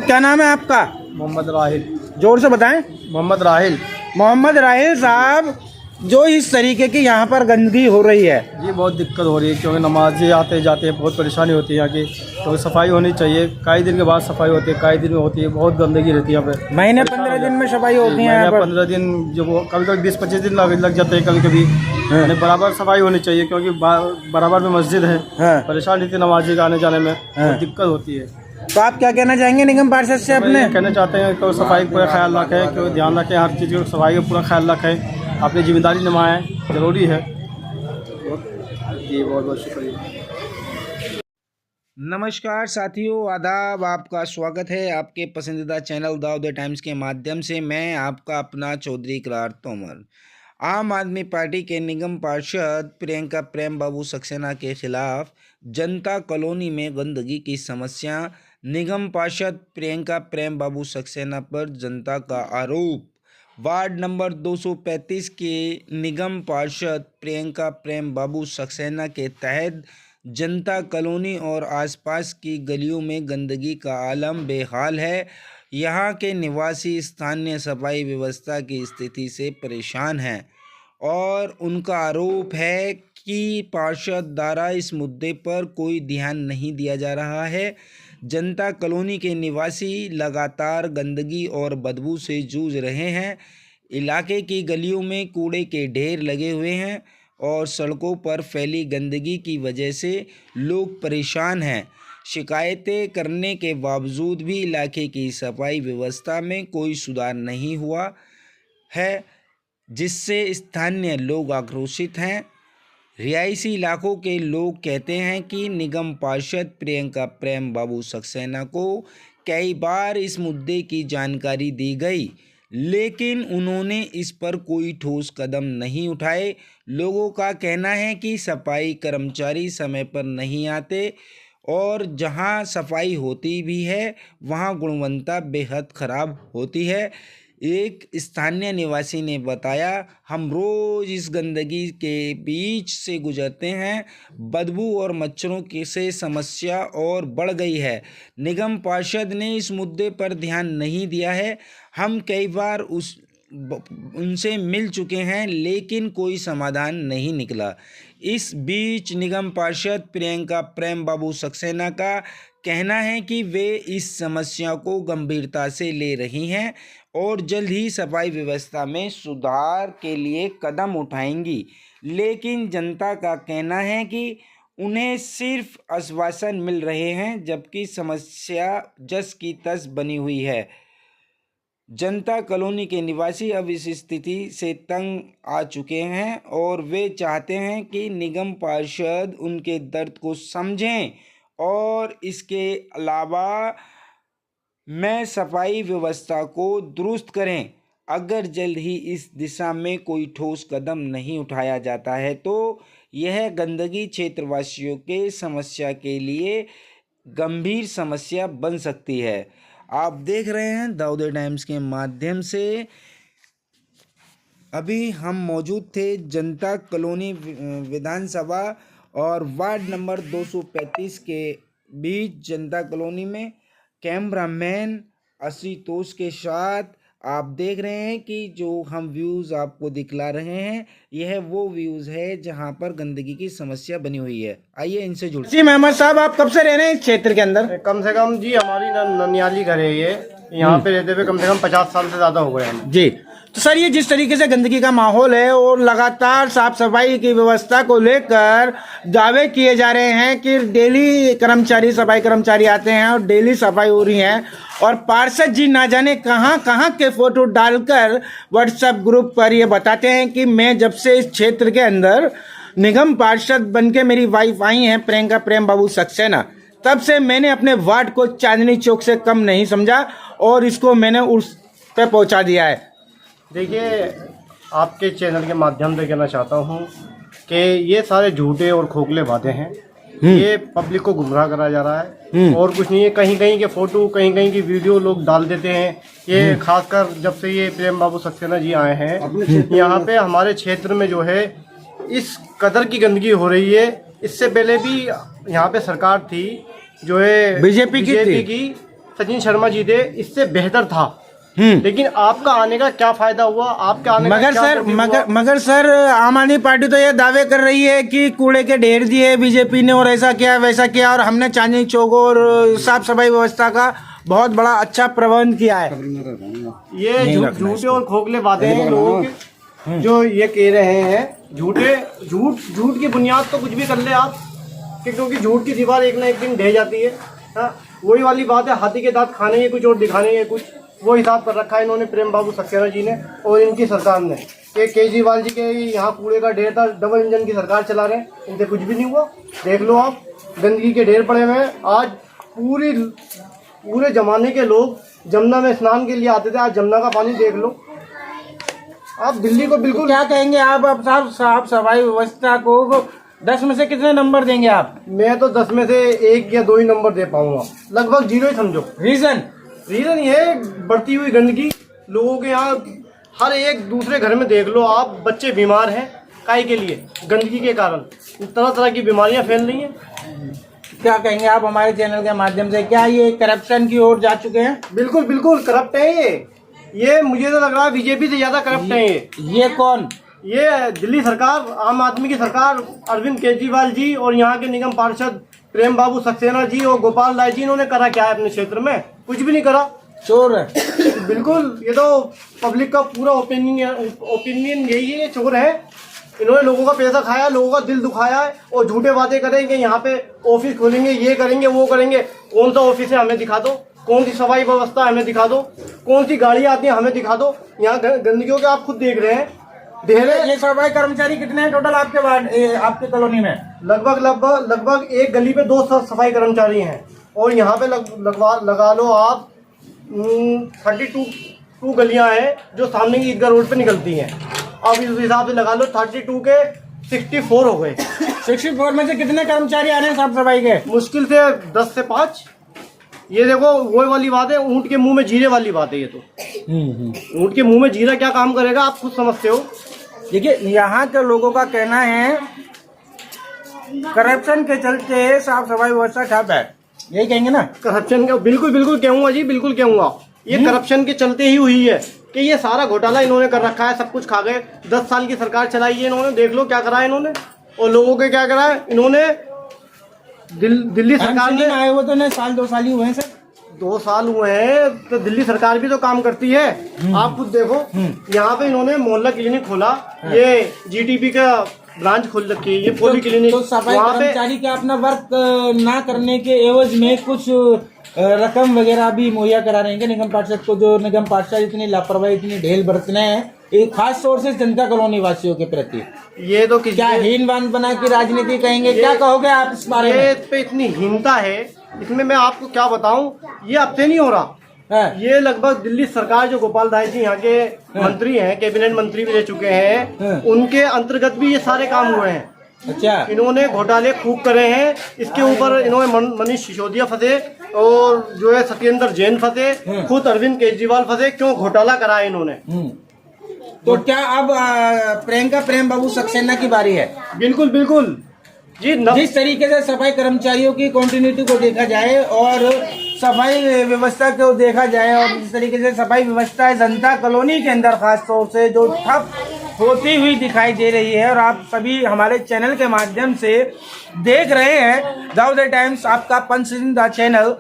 साहब क्या नाम है आपका? मोहम्मद राहिल। जोर से बताएं। मोहम्मद राहिल। मोहम्मद राहिल साहब, जो इस तरीके की यहाँ पर गंदगी हो रही है, जी बहुत दिक्कत हो रही है क्योंकि नमाज़ी आते जाते बहुत परेशानी होती है यहाँ की। तो सफाई होनी चाहिए, कई दिन के बाद सफाई होती है, कई दिन में होती है, बहुत गंदगी रहती है यहाँ पे। महीने 15 दिन में सफाई होती है यहाँ पर। 15 दिन जो कभी कभी 20-25 दिन लग जाते हैं कभी कभी। यानी बराबर सफाई होनी चाहिए क्योंकि बराबर में मस्जिद है। परेशानी रहती है नमाज़ी का आने जाने में, बहुत दिक्कत होती है। तो आप क्या कहना चाहेंगे निगम पार्षद से अपने? कहना चाहते हैं कि सफाई का पूरा ख्याल रखें, क्योंकि ध्यान रखें, हर चीज़ की सफाई का पूरा ख्याल रखें, अपनी जिम्मेदारी निभाएं, ज़रूरी है। जी बहुत बहुत शुक्रिया। नमस्कार साथियों, आदाब, आपका स्वागत है आपके पसंदीदा चैनल दाऊद टाइम्स के माध्यम से। मैं आपका अपना चौधरी इकरार तोमर। आम आदमी पार्टी के निगम पार्षद प्रियंका प्रेम बाबू सक्सेना के खिलाफ जनता कॉलोनी में गंदगी की समस्या। निगम पार्षद प्रियंका प्रेम बाबू सक्सेना पर जनता का आरोप। वार्ड नंबर 235 के निगम पार्षद प्रियंका प्रेम बाबू सक्सेना के तहत जनता कॉलोनी और आसपास की गलियों में गंदगी का आलम बेहाल है। यहाँ के निवासी स्थानीय सफाई व्यवस्था की स्थिति से परेशान हैं और उनका आरोप है कि पार्षद द्वारा इस मुद्दे पर कोई ध्यान नहीं दिया जा रहा है। जनता कॉलोनी के निवासी लगातार गंदगी और बदबू से जूझ रहे हैं। इलाके की गलियों में कूड़े के ढेर लगे हुए हैं और सड़कों पर फैली गंदगी की वजह से लोग परेशान हैं। शिकायतें करने के बावजूद भी इलाके की सफाई व्यवस्था में कोई सुधार नहीं हुआ है, जिससे स्थानीय लोग आक्रोशित हैं। रिहायशी इलाकों के लोग कहते हैं कि निगम पार्षद प्रियंका प्रेम बाबू सक्सेना को कई बार इस मुद्दे की जानकारी दी गई, लेकिन उन्होंने इस पर कोई ठोस कदम नहीं उठाए। लोगों का कहना है कि सफाई कर्मचारी समय पर नहीं आते और जहां सफाई होती भी है वहां गुणवत्ता बेहद खराब होती है। एक स्थानीय निवासी ने बताया, हम रोज़ इस गंदगी के बीच से गुजरते हैं, बदबू और मच्छरों की से समस्या और बढ़ गई है। निगम पार्षद ने इस मुद्दे पर ध्यान नहीं दिया है। हम कई बार उनसे मिल चुके हैं लेकिन कोई समाधान नहीं निकला। इस बीच निगम पार्षद प्रियंका प्रेम बाबू सक्सेना का कहना है कि वे इस समस्या को गंभीरता से ले रही हैं और जल्द ही सफाई व्यवस्था में सुधार के लिए कदम उठाएंगी, लेकिन जनता का कहना है कि उन्हें सिर्फ आश्वासन मिल रहे हैं जबकि समस्या जस की तस बनी हुई है। जनता कॉलोनी के निवासी अब इस स्थिति से तंग आ चुके हैं और वे चाहते हैं कि निगम पार्षद उनके दर्द को समझें और इसके अलावा में सफाई व्यवस्था को दुरुस्त करें। अगर जल्द ही इस दिशा में कोई ठोस कदम नहीं उठाया जाता है तो यह गंदगी क्षेत्रवासियों के समस्या के लिए गंभीर समस्या बन सकती है। आप देख रहे हैं दाऊद टाइम्स के माध्यम से। अभी हम मौजूद थे जनता कॉलोनी विधानसभा और वार्ड नंबर 235 के बीच जनता कॉलोनी में कैमरामैन आशुतोष के साथ। आप देख रहे हैं कि जो हम व्यूज़ आपको दिखला रहे हैं यह वो व्यूज़ है जहां पर गंदगी की समस्या बनी हुई है। आइए इनसे जुड़। जी मेहमद साहब, आप कब से रह रहे हैं इस क्षेत्र के अंदर? कम से कम जी हमारी ननियाली घर है ये, यहाँ पे रहते हुए कम से कम 50 साल से ज़्यादा हो गए हैं जी। तो सर, ये जिस तरीके से गंदगी का माहौल है और लगातार साफ सफाई की व्यवस्था को लेकर दावे किए जा रहे हैं कि डेली कर्मचारी सफाई कर्मचारी आते हैं और डेली सफाई हो रही है, और पार्षद जी ना जाने कहां कहां के फोटो डालकर व्हाट्सएप ग्रुप पर ये बताते हैं कि मैं जब से इस क्षेत्र के अंदर निगम पार्षद बनके मेरी वाइफ आई हैं प्रियंका प्रेम बाबू सक्सेना, तब से मैंने अपने वार्ड को चांदनी चौक से कम नहीं समझा और इसको मैंने उस पे पहुंचा दिया है। देखिए, आपके चैनल के माध्यम से कहना चाहता हूँ कि ये सारे झूठे और खोखले वादे हैं। ये पब्लिक को गुमराह करा जा रहा है और कुछ नहीं है। कहीं कहीं के फोटो, कहीं कहीं की वीडियो लोग डाल देते हैं। ये खासकर जब से ये प्रेम बाबू सक्सेना जी आए हैं यहाँ पे हमारे क्षेत्र में जो है इस कदर की गंदगी हो रही है। इससे पहले भी यहाँ पे सरकार थी जो है बीजेपी की सचिन शर्मा जी थे इससे बेहतर था। लेकिन आपका आने का क्या फायदा हुआ? आपके आने का मगर क्या सर तकलीफ हुआ? मगर सर आम आदमी पार्टी तो ये दावे कर रही है कि कूड़े के ढेर दिए बीजेपी ने और ऐसा किया वैसा किया और हमने चांदनी चौक और साफ सफाई व्यवस्था का बहुत बड़ा अच्छा प्रबंध किया है। ये झूठे और खोखले वादे हैं लोगों के जो ये कह रहे हैं। झूठ की बुनियाद तो कुछ भी कर ले आप, क्योंकि झूठ की दीवार एक ना एक दिन ढह जाती है। हाँ, वही वाली बात है, हाथी के दांत खाने के कुछ और दिखाने के कुछ, वो हिसाब कर रखा है इन्होंने प्रेम बाबू सक्सेना जी ने और इनकी सरकार ने। कि केजरीवाल जी के यहाँ कूड़े का ढेर था, डबल इंजन की सरकार चला रहे हैं, इनसे कुछ भी नहीं हुआ। देख लो आप, गंदगी के ढेर पड़े हुए हैं। आज पूरे जमाने के लोग जमुना में स्नान के लिए आते थे, आज जमुना का पानी देख लो आप। दिल्ली को बिल्कुल क्या कहेंगे आप अब साफ सफाई व्यवस्था को 10 में से कितने नंबर देंगे आप? मैं तो 10 में से 1 या 2 ही नंबर दे पाऊंगा, लगभग 0 ही समझो। रीजन ये है बढ़ती हुई गंदगी। लोगों के यहाँ हर एक दूसरे घर में देख लो आप, बच्चे बीमार हैं काहे के लिए? गंदगी के कारण तरह तरह की बीमारियां फैल रही हैं। क्या कहेंगे आप हमारे चैनल के माध्यम से, क्या ये करप्शन की ओर जा चुके हैं? बिल्कुल करप्ट है ये मुझे तो लग रहा है बीजेपी से ज्यादा करप्ट है ये कौन? ये दिल्ली सरकार, आम आदमी की सरकार, अरविंद केजरीवाल जी और यहाँ के निगम पार्षद प्रेम बाबू सक्सेना जी और गोपाल राय जी, इन्होंने करा क्या है अपने क्षेत्र में? कुछ भी नहीं करा, चोर है। बिल्कुल, ये तो पब्लिक का पूरा ओपिनियन यही है, ये चोर है। इन्होंने लोगों का पैसा खाया, लोगों का दिल दुखाया है और झूठे वादे करेंगे, यहाँ पे ऑफिस खोलेंगे, ये करेंगे वो करेंगे। कौन सा ऑफिस है हमें दिखा दो, कौन सी सफाई व्यवस्था हमें दिखा दो, कौन सी गाड़ियाँ आती हैं हमें दिखा दो। यहाँ गंदगियों के आप खुद देख रहे हैं। ये सफाई कर्मचारी कितने हैं टोटल आपके आपके कॉलोनी में? लगभग एक गली पे 2 सफाई कर्मचारी हैं और यहाँ पे लगा लो आप 32 गलियां हैं जो सामने की ईदगाह रोड पे निकलती हैं। अब इस हिसाब से लगा लो 32 के 64 हो गए। 64 में से कितने कर्मचारी आ रहे हैं साफ सफाई के? मुश्किल से 10 से 5। ये देखो वो वाली बात है, ऊंट के मुंह में जीरे वाली बात है ये तो। ऊंट के मुंह में जीरा क्या काम करेगा आप खुद समझते हो। देखिए यहाँ के लोगों का कहना है करप्शन के चलते साफ सफाई व्यवस्था ठप है, यही कहेंगे ना? करप्शन का बिल्कुल कहूंगा जी, बिल्कुल कहूंगा। ये करप्शन के चलते ही हुई है कि ये सारा घोटाला इन्होंने कर रखा है, सब कुछ खा गए। 10 साल की सरकार चलाई है इन्होंने, देख लो क्या करा है इन्होंने और लोगों के क्या करा है इन्होंने। दिल्ली सरकार ने आए हुए तो नहीं, 2 साल ही हुए हैं सर। 2 साल हुए हैं तो दिल्ली सरकार भी तो काम करती है। आप खुद देखो, यहाँ पे इन्होंने मोहल्ला क्लिनिक खोला, ये जीटीपी का ब्रांच खोल रखी है, ये पोली क्लिनिक। तो सफाई कर्मचारी के अपना वर्क ना करने के एवज में कुछ रकम वगैरह भी मुहैया करा रहे हैं निगम पार्षद को, जो निगम पार्षद इतनी लापरवाही इतनी ढेल बरतने हैं एक खास तौर से जनता कॉलोनी वासियों के प्रति। ये तो क्या हीनवान बना की राजनीति कहेंगे, क्या कहोगे आप इस बारे में? पे इतनी हीनता है इसमें, मैं आपको क्या बताऊं। ये अब से नहीं हो रहा ये लगभग दिल्ली सरकार जो गोपाल राय जी यहाँ के मंत्री हैं, कैबिनेट मंत्री भी रह चुके हैं, उनके अंतर्गत भी ये सारे काम हुए हैं। अच्छा, इन्होंने घोटाले खूब करे हैं। इसके ऊपर इन्होंने मनीष सिसोदिया फंसे और जो है सत्येंद्र जैन फंसे, खुद अरविंद केजरीवाल फंसे। क्यों? घोटाला करा है इन्होंने। तो क्या अब प्रेम बाबू सक्सेना की बारी है? बिल्कुल जी। जिस तरीके से सफाई कर्मचारियों की कंटिन्यूटी को देखा जाए और सफाई व्यवस्था को देखा जाए और जिस तरीके से सफाई व्यवस्था है जनता कॉलोनी के अंदर खास तौर से जो ठप होती हुई दिखाई दे रही है, और आप सभी हमारे चैनल के माध्यम से देख रहे हैं दाऊद टाइम्स, आपका पसंदीदा चैनल।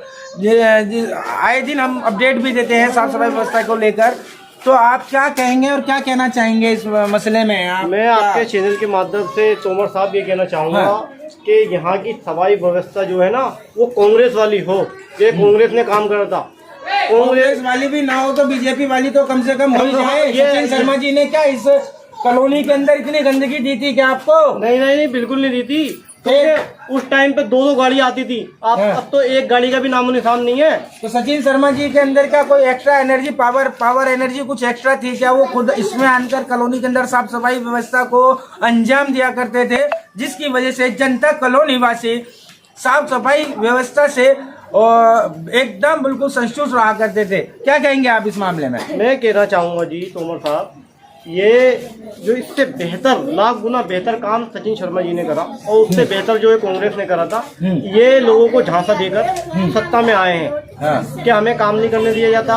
आए दिन हम अपडेट भी देते हैं साफ सफाई व्यवस्था को लेकर। तो आप क्या कहेंगे और क्या कहना चाहेंगे इस मसले में? मैं आपके चैनल के माध्यम से तोमर साहब ये कहना चाहूँगा कि यहाँ की सफाई व्यवस्था जो है ना वो कांग्रेस वाली हो। ये कांग्रेस ने काम करा था। कांग्रेस वाली भी ना हो तो बीजेपी वाली तो कम से कम हो ही जाए। सचिन शर्मा जी ने क्या इस कॉलोनी के अंदर इतनी गंदगी दी थी क्या आपको? नहीं, बिल्कुल नहीं दी थी। उस टाइम पे 2 गाड़ी आती थी, अब तो 1 गाड़ी का भी नामो निशान नहीं है। तो सचिन शर्मा जी के अंदर क्या कोई एक्स्ट्रा एनर्जी पावर एनर्जी कुछ एक्स्ट्रा थी क्या? वो खुद इसमें आकर कॉलोनी के अंदर साफ सफाई व्यवस्था को अंजाम दिया करते थे, जिसकी वजह से जनता कॉलोनी वासी साफ सफाई व्यवस्था से एकदम बिल्कुल संतुष्ट रहा करते थे। क्या कहेंगे आप इस मामले में? मैं कहना चाहूंगा जी तोमर साहब ये जो इससे बेहतर, लाख गुना बेहतर काम सचिन शर्मा जी ने करा और उससे बेहतर जो है कांग्रेस ने करा था। ये लोगों को झांसा देकर सत्ता में आए हैं कि हमें काम नहीं करने दिया जाता,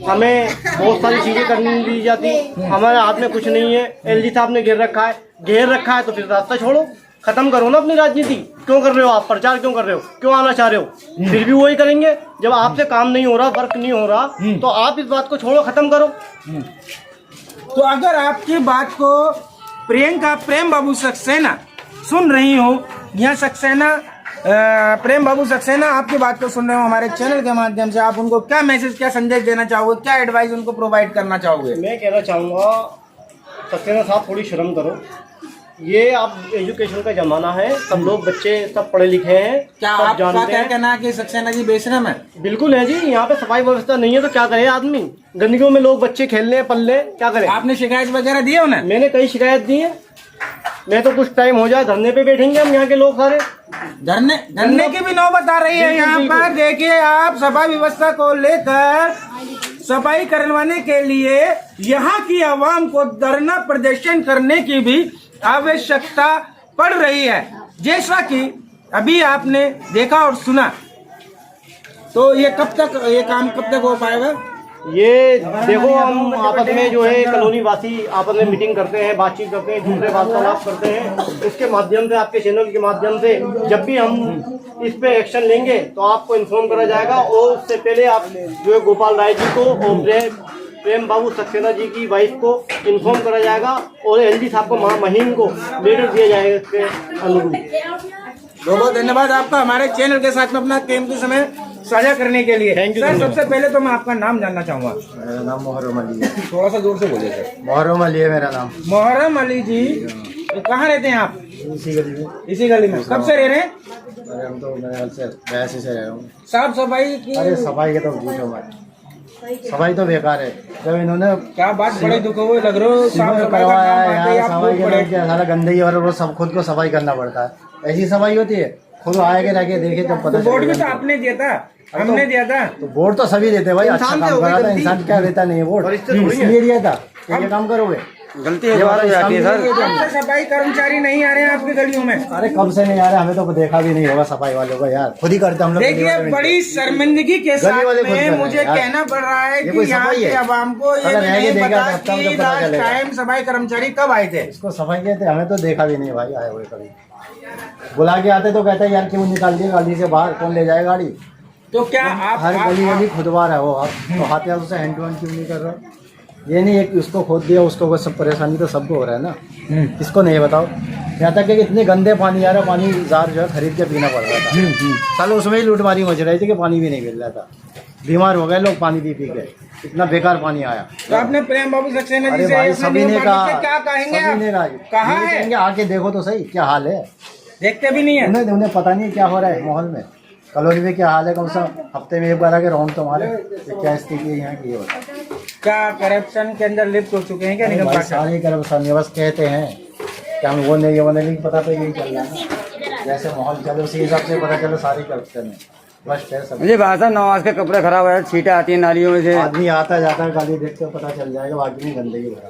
हमें बहुत सारी चीजें करने नहीं दी जाती, हमारे हाथ में कुछ नहीं है। एलजी साहब ने घेर रखा है तो फिर रास्ता छोड़ो, खत्म करो ना अपनी राजनीति। क्यों कर रहे हो आप प्रचार, क्यों कर रहे हो, क्यों आना चाह रहे हो? फिर भी वही करेंगे। जब आपसे काम नहीं हो रहा, वर्क नहीं हो रहा, तो आप इस बात को छोड़ो, खत्म करो। तो अगर आपकी बात को प्रेम बाबू सक्सेना सुन रही हो, यहाँ सक्सेना प्रेम बाबू सक्सेना आपकी बात को सुन रहे हो हमारे चैनल के माध्यम से, आप उनको क्या मैसेज, क्या संदेश देना चाहोगे, क्या एडवाइस उनको प्रोवाइड करना चाहोगे? मैं कहना चाहूँगा सक्सेना साहब थोड़ी शर्म करो। ये आप एजुकेशन का जमाना है, सब लोग बच्चे सब पढ़े लिखे हैं, क्या सब आपका जानते क्या हैं। कहना है कि सक्सेना जी बेशरम है? बिल्कुल है जी। यहाँ पे सफाई व्यवस्था नहीं है तो क्या करे आदमी? गंदगियों में लोग बच्चे खेलने पल्ले, क्या करे? आपने शिकायत वगैरह दी है उन्हें? मैंने कई शिकायत दी है। मैं तो कुछ टाइम हो जाए धरने पे बैठेंगे हम यहाँ के लोग सारे। धरने की भी नौबत आ रही है यहाँ पर। देखिए आप सफाई व्यवस्था को लेकर सफाई करवाने के लिए यहाँ की आवाम को धरना प्रदर्शन करने की भी आवश्यकता पड़ रही है। जैसा कि अभी आपने देखा और सुना, तो ये कब तक, ये काम कब तक हो पाएगा? ये देखो, हम आपस में जो है कॉलोनी वासी आपस में मीटिंग करते हैं, बातचीत करते हैं, दूसरे वार्तालाप करते हैं। उसके माध्यम से, आपके चैनल के माध्यम से जब भी हम इस पे एक्शन लेंगे तो आपको इन्फॉर्म करा जाएगा। और उससे पहले आप जो है गोपाल राय जी को और प्रेम बाबू सक्सेना जी की वाइफ को इन्फॉर्म करा जाएगा और एलजी साहब को, महामहिम को लेटर दिया जाएगा इसके अनुरूप। बहुत बहुत धन्यवाद आपका हमारे चैनल के साथ में अपना कीमती समय साझा करने के लिए। थैंक यू सर, सबसे पहले तो मैं आपका नाम जानना चाहूंगा। मेरा नाम मोहर्रम अली है। थोड़ा सा जोर से बोलिए सर। मोहर्रम अली है मेरा नाम। मोहर्रम अली जी, कहाँ रहते हैं आप? इसी गली में। इसी गली में। कब से रह रहे हैं? अरे हम तो मेरे ख्याल से वैसे से रह रहा हूँ। साफ सफाई की? अरे सफाई के तो पूछो मत, सफाई तो बेकार है। जब इन्होंने क्या बात, बड़े दुख हुए लग रहे हो। साफ सफाई का करवाया काम है आते ही यार, आप सफाई टूट के पड़े। नाम क्या सारा गंदगी और वो सब खुद को सफाई करना पड़ता है। ऐसी सफाई होती है? खुद आएंगे रह के देखे जब पता तो बोर्ड भी तो चलेगा। आपने दिया था, हमने दिया था। तो वोट तो सभी देते हैं भाई, अच्छा काम करा था। इंसान क्या देता नहीं है वोट, इसलिए दिया था। ये काम करोगे, गलती ये बात हो जाती है सर। सफाई कर्मचारी नहीं आ रहे हैं आपकी गलियों में? अरे कब से नहीं आ रहा, हमें तो देखा भी नहीं होगा सफाई वालों को यार, खुद ही करते हम लोग। देखिए बड़ी शर्मिंदगी के साथ वाले खुद कर रहे में हैं मुझे यार। कहना पड़ रहा है ये कि कोई यहाँ सफाई के है? आवाम को ये अगर भी रह के नहीं देखा पता तो कि पता लास्ट चलेगा। टाइम सफाई कर्मचारी कब आए थे। इसको सफाई कहते, हमें तो देखा भी नहीं भाई आए हुए कभी। बुला के आते तो कहते यार क्यों निकाल दिए गाड़ी से बाहर, कौन ले जाए गाड़ी? तो क्या आप हर गली गली खुदवा रहे हो आप, तो हाथ हाथों से हैंड टू हैंड क्यों नहीं कर रहे हो? ये नहीं एक उसको खोद दिया उसको, बस सब परेशानी तो सबको हो रहा है ना, किसको नहीं बताओ। यहाँ तक कि इतने गंदे पानी आ रहा, पानी जार जो है खरीद के पीना पड़ रहा था। सालों उसमें ही लूटमारी मच रही थी कि पानी भी नहीं मिल रहा था, बीमार हो गए लोग पानी पी पी के, इतना बेकार पानी आया। तो आपने प्रेम बाबू सक्सेना जी अरे से भाई अपने सभी ने नियम कहा, पालन से क्या कहेंगे सभी ने आप? कहा ये है? कहेंगे आके देखो तो सही क्या हाल है। देखते भी नहीं है। उन्हें पता नहीं क्या हो रहा है माहौल में, कॉलोनी में क्या हाल है। कम से कम हफ्ते में एक बार आके राउंड तो मारे, क्या स्थिति है यहाँ की ये बताओ। क्या करप्शन के अंदर लिप्त हो चुके हैं क्या निगम भाई पार्षद? सारे करप्शन बस कहते हैं कि हम वो नहीं ये वो नहीं, लेकिन पता तो यही चल रहा है ना, जैसे माहौल चले उसी हिसाब से पता चले सारी करप्शन है। बस है सब। मुझे भाषा नवाज के कपड़े खराब है, छींटे आती है नालियों में से। आदमी आता जाता है गाली देखते पता चल जाएगा, बाकी नहीं गंदगी भरा।